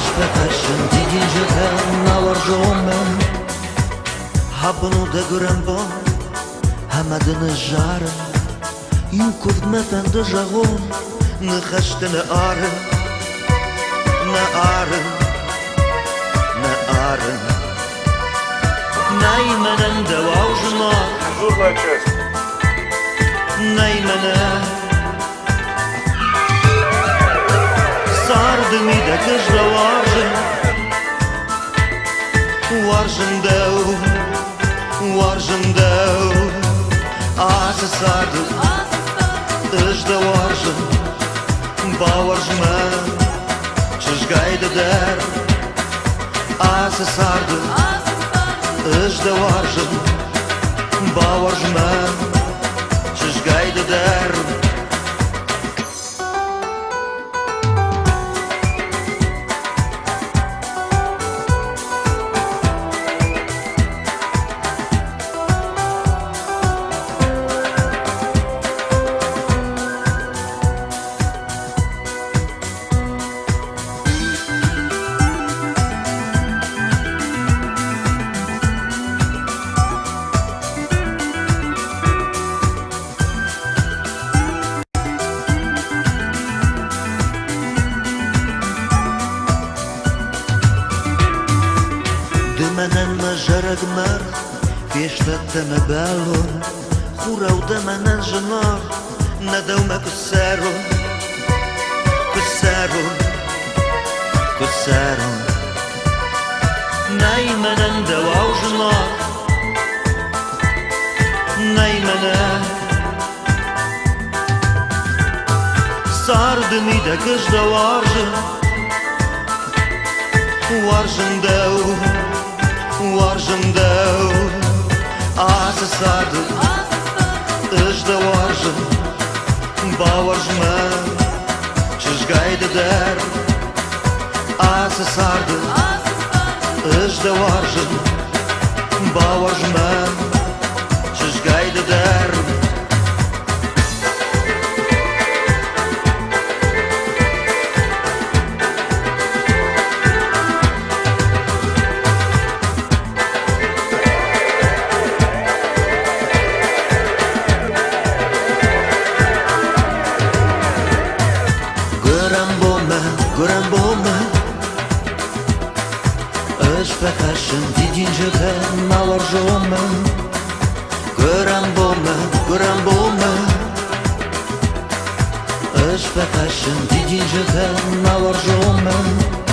Ashpekashın didin jeten navarjomen Habunu da grambon Hamadını jarın Yukov mefen de jagon Ne khashtene arın Ne arın Ne arın Naymenen de vavjma Дежурная часть. Naymenen Sardım ide kışla varjın Varjın dev Varjın dev Ası sardım Ижда varjın Bavarjmen Çizgaydı der Ası sardım Ижда varjın Bavarjmen Çizgaydı der Dymenen me żerek merch Fiesztette me bello Churał dymenen żenach Nadał me kusero Kusero Kusero Najmenen dełał żenach Najmenen Sardım ide kışda varjın Varjın dev Varjın dev Ası sardım Ижда varjın Bavarjmen Çizgaydı der Ası sardım Ижда varjın Bavarjmen Çizgaydı der Грамбоме Ashpekashın didin jeten navarjomen Gramбоме Ashpekashın didin jeten navarjomen